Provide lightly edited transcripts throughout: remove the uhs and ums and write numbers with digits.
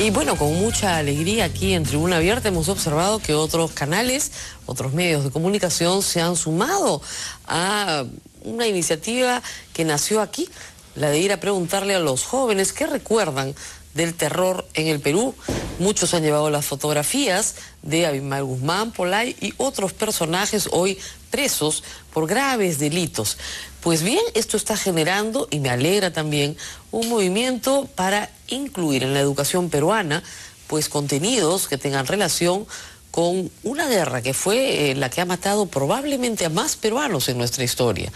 Y bueno, con mucha alegría aquí en Tribuna Abierta hemos observado que otros canales, otros medios de comunicación se han sumado a una iniciativa que nació aquí, la de ir a preguntarle a los jóvenes qué recuerdan del terror en el Perú. Muchos han llevado las fotografías de Abimael Guzmán, Pollay y otros personajes hoy presos por graves delitos. Pues bien, esto está generando, y me alegra también, un movimiento para incluir en la educación peruana pues contenidos que tengan relación con una guerra que fue la que ha matado probablemente a más peruanos en nuestra historia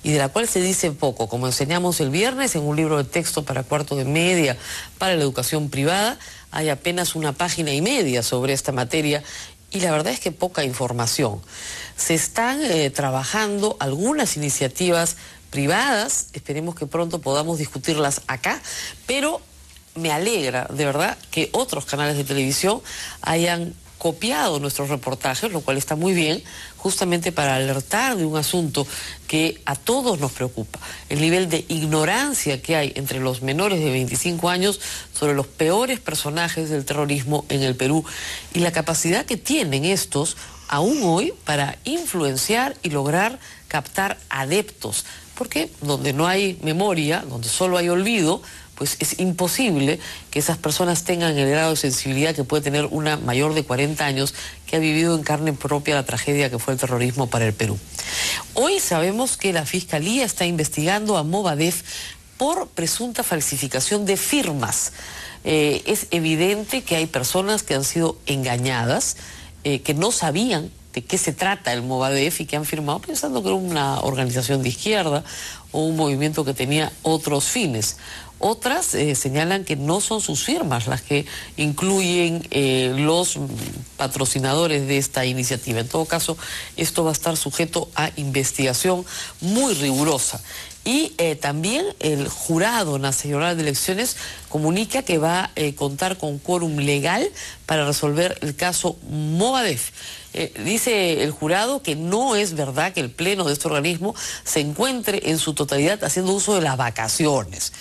y de la cual se dice poco. Como enseñamos el viernes en un libro de texto para cuarto de media para la educación privada, hay apenas 1,5 páginas sobre esta materia y la verdad es que poca información. Se están trabajando algunas iniciativas privadas, esperemos que pronto podamos discutirlas acá, pero me alegra de verdad que otros canales de televisión hayan copiado nuestros reportajes, lo cual está muy bien, justamente para alertar de un asunto que a todos nos preocupa, el nivel de ignorancia que hay entre los menores de 25 años sobre los peores personajes del terrorismo en el Perú y la capacidad que tienen estos aún hoy para influenciar y lograr captar adeptos, porque donde no hay memoria, donde solo hay olvido, pues es imposible que esas personas tengan el grado de sensibilidad que puede tener una mayor de 40 años que ha vivido en carne propia la tragedia que fue el terrorismo para el Perú. Hoy sabemos que la Fiscalía está investigando a Movadef por presunta falsificación de firmas. Es evidente que hay personas que han sido engañadas, que no sabían de qué se trata el Movadef y que han firmado pensando que era una organización de izquierda o un movimiento que tenía otros fines. Otras señalan que no son sus firmas las que incluyen los patrocinadores de esta iniciativa. En todo caso, esto va a estar sujeto a investigación muy rigurosa. Y también el Jurado Nacional de Elecciones comunica que va a contar con quórum legal para resolver el caso Movadef. Dice el jurado que no es verdad que el pleno de este organismo se encuentre en su totalidad haciendo uso de las vacaciones.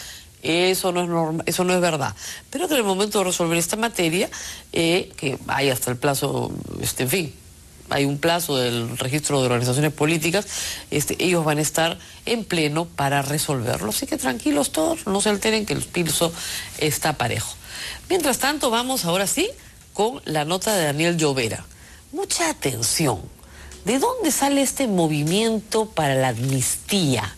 Eso no es verdad. Pero que en el momento de resolver esta materia, que hay hasta el plazo, en fin, hay un plazo del registro de organizaciones políticas, ellos van a estar en pleno para resolverlo. Así que tranquilos todos, no se alteren que el pulso está parejo. Mientras tanto, vamos ahora sí con la nota de Daniel Llovera. Mucha atención. ¿De dónde sale este movimiento para la amnistía?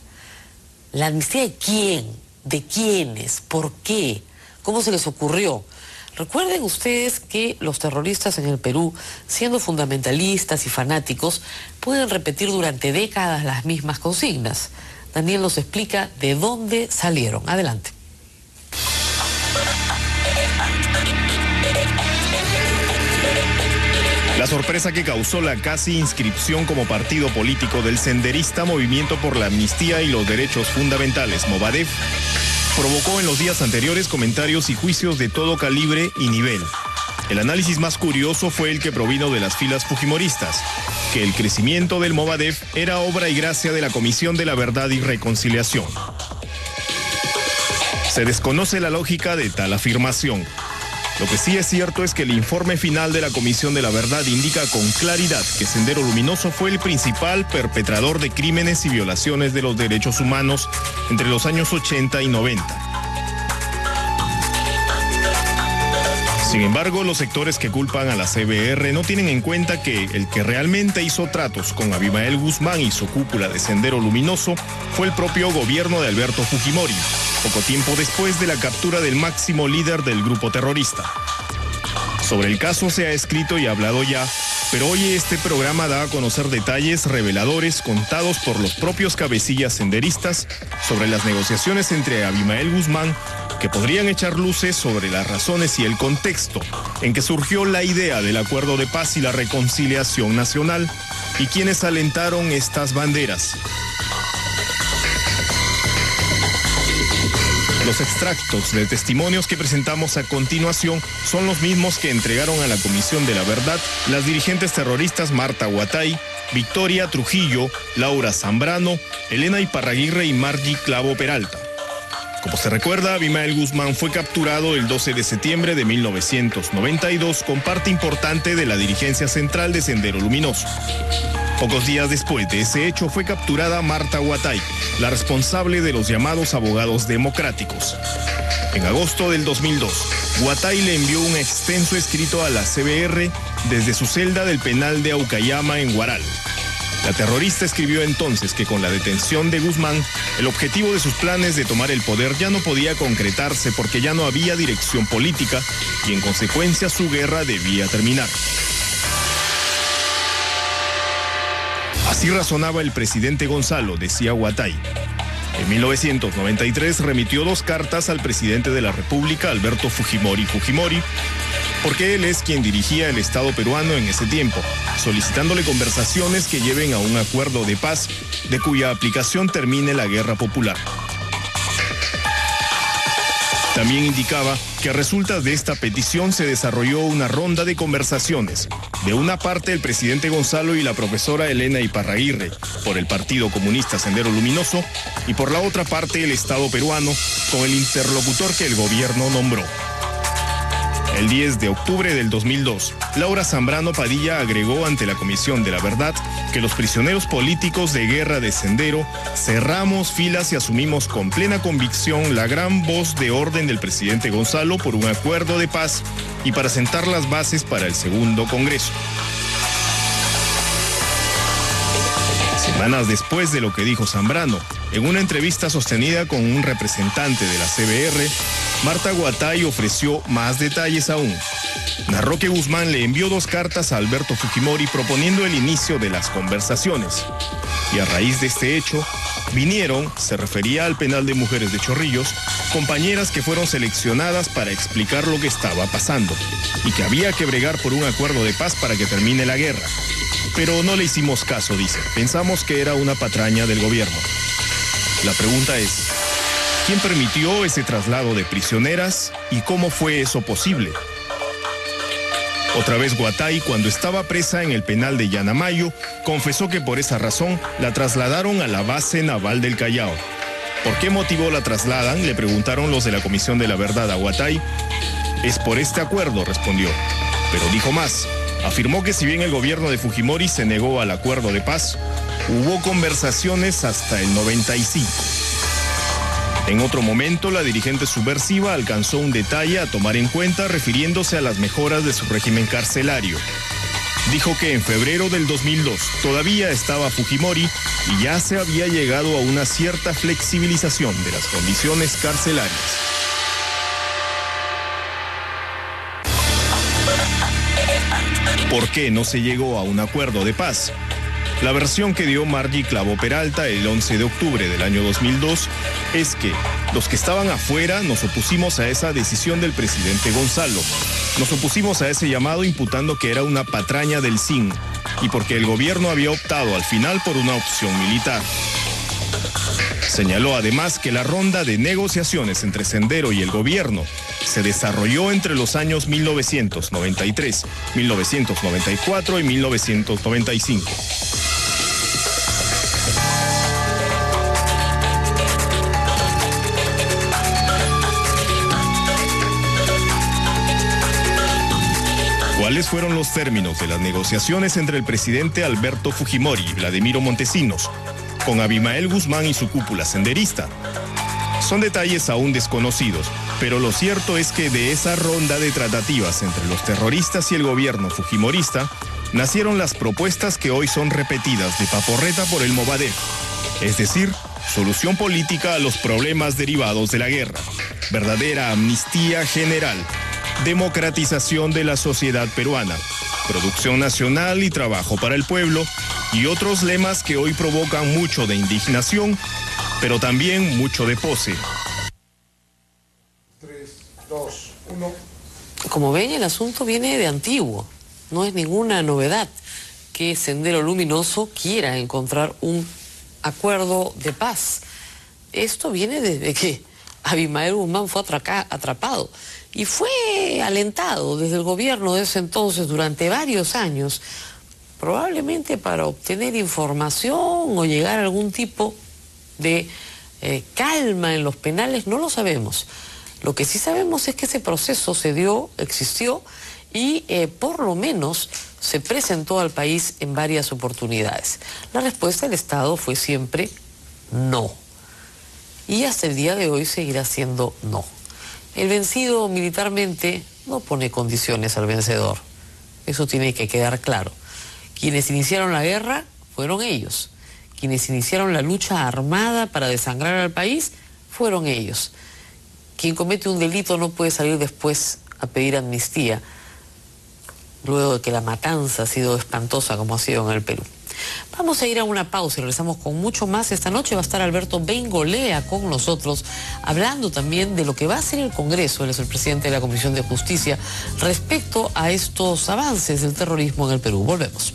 ¿La amnistía de quién? ¿De quiénes? ¿Por qué? ¿Cómo se les ocurrió? Recuerden ustedes que los terroristas en el Perú, siendo fundamentalistas y fanáticos, pueden repetir durante décadas las mismas consignas. Daniel nos explica de dónde salieron. Adelante. La sorpresa que causó la casi inscripción como partido político del senderista Movimiento por la Amnistía y los Derechos Fundamentales, Movadef, provocó en los días anteriores comentarios y juicios de todo calibre y nivel. El análisis más curioso fue el que provino de las filas fujimoristas, que el crecimiento del Movadef era obra y gracia de la Comisión de la Verdad y Reconciliación. Se desconoce la lógica de tal afirmación. Lo que sí es cierto es que el informe final de la Comisión de la Verdad indica con claridad que Sendero Luminoso fue el principal perpetrador de crímenes y violaciones de los derechos humanos entre los años 80 y 90. Sin embargo, los sectores que culpan a la CBR no tienen en cuenta que el que realmente hizo tratos con Abimael Guzmán y su cúpula de Sendero Luminoso fue el propio gobierno de Alberto Fujimori, poco tiempo después de la captura del máximo líder del grupo terrorista. Sobre el caso se ha escrito y hablado ya, pero hoy este programa da a conocer detalles reveladores contados por los propios cabecillas senderistas sobre las negociaciones entre Abimael Guzmán, que podrían echar luces sobre las razones y el contexto en que surgió la idea del acuerdo de paz y la reconciliación nacional y quienes alentaron estas banderas. Los extractos de testimonios que presentamos a continuación son los mismos que entregaron a la Comisión de la Verdad las dirigentes terroristas Marta Huatay, Victoria Trujillo, Laura Zambrano, Elena Iparraguirre y Margie Clavo Peralta. Como se recuerda, Abimael Guzmán fue capturado el 12 de septiembre de 1992 con parte importante de la dirigencia central de Sendero Luminoso. Pocos días después de ese hecho fue capturada Marta Huatay, la responsable de los llamados abogados democráticos. En agosto del 2002, Huatay le envió un extenso escrito a la CBR desde su celda del penal de Aucayama en Huaral. La terrorista escribió entonces que con la detención de Guzmán, el objetivo de sus planes de tomar el poder ya no podía concretarse porque ya no había dirección política y en consecuencia su guerra debía terminar. Así razonaba el presidente Gonzalo, decía Huatay. En 1993 remitió 2 cartas al presidente de la República, Alberto Fujimori, porque él es quien dirigía el Estado peruano en ese tiempo, solicitándole conversaciones que lleven a un acuerdo de paz de cuya aplicación termine la guerra popular. También indicaba que a resultas de esta petición se desarrolló una ronda de conversaciones. De una parte el presidente Gonzalo y la profesora Elena Iparraguirre, por el Partido Comunista Sendero Luminoso, y por la otra parte el Estado peruano, con el interlocutor que el gobierno nombró. El 10 de octubre del 2002, Laura Zambrano Padilla agregó ante la Comisión de la Verdad que los prisioneros políticos de guerra de Sendero cerramos filas y asumimos con plena convicción la gran voz de orden del presidente Gonzalo por un acuerdo de paz y para sentar las bases para el segundo Congreso. Semanas después de lo que dijo Zambrano, en una entrevista sostenida con un representante de la CBR, Marta Huatay ofreció más detalles aún. Narró que Guzmán le envió 2 cartas a Alberto Fujimori proponiendo el inicio de las conversaciones. Y a raíz de este hecho, vinieron, se refería al penal de mujeres de Chorrillos, compañeras que fueron seleccionadas para explicar lo que estaba pasando y que había que bregar por un acuerdo de paz para que termine la guerra. Pero no le hicimos caso, dice. Pensamos que era una patraña del gobierno. La pregunta es, ¿quién permitió ese traslado de prisioneras y cómo fue eso posible? Otra vez Huatay, cuando estaba presa en el penal de Yanamayo, confesó que por esa razón la trasladaron a la base naval del Callao. ¿Por qué motivo la trasladan?, le preguntaron los de la Comisión de la Verdad a Huatay. Es por este acuerdo, respondió. Pero dijo más. Afirmó que si bien el gobierno de Fujimori se negó al acuerdo de paz, hubo conversaciones hasta el 95. En otro momento, la dirigente subversiva alcanzó un detalle a tomar en cuenta refiriéndose a las mejoras de su régimen carcelario. Dijo que en febrero del 2002 todavía estaba Fujimori y ya se había llegado a una cierta flexibilización de las condiciones carcelarias. ¿Por qué no se llegó a un acuerdo de paz? La versión que dio Margie Clavo Peralta el 11 de octubre del año 2002 es que los que estaban afuera nos opusimos a esa decisión del presidente Gonzalo. Nos opusimos a ese llamado imputando que era una patraña del SIN y porque el gobierno había optado al final por una opción militar. Señaló además que la ronda de negociaciones entre Sendero y el gobierno se desarrolló entre los años 1993, 1994 y 1995. ¿Cuáles fueron los términos de las negociaciones entre el presidente Alberto Fujimori y Vladimiro Montesinos con Abimael Guzmán y su cúpula senderista? Son detalles aún desconocidos, pero lo cierto es que de esa ronda de tratativas entre los terroristas y el gobierno fujimorista nacieron las propuestas que hoy son repetidas de paporreta por el Movadef, es decir, solución política a los problemas derivados de la guerra, verdadera amnistía general, democratización de la sociedad peruana, producción nacional y trabajo para el pueblo, y otros lemas que hoy provocan mucho de indignación, pero también mucho de pose. 3, 2, 1. Como ven, el asunto viene de antiguo. No es ninguna novedad que Sendero Luminoso quiera encontrar un acuerdo de paz. Esto viene desde que Abimael Guzmán fue atrapado y fue alentado desde el gobierno de ese entonces durante varios años, probablemente para obtener información o llegar a algún tipo de calma en los penales, no lo sabemos. Lo que sí sabemos es que ese proceso se dio, existió y por lo menos se presentó al país en varias oportunidades. La respuesta del Estado fue siempre no. Y hasta el día de hoy seguirá siendo no. El vencido militarmente no pone condiciones al vencedor. Eso tiene que quedar claro. Quienes iniciaron la guerra fueron ellos. Quienes iniciaron la lucha armada para desangrar al país fueron ellos. Quien comete un delito no puede salir después a pedir amnistía, luego de que la matanza ha sido espantosa como ha sido en el Perú. Vamos a ir a una pausa y regresamos con mucho más. Esta noche va a estar Alberto Bengolea con nosotros, hablando también de lo que va a hacer el Congreso. Él es el presidente de la Comisión de Justicia respecto a estos avances del terrorismo en el Perú. Volvemos.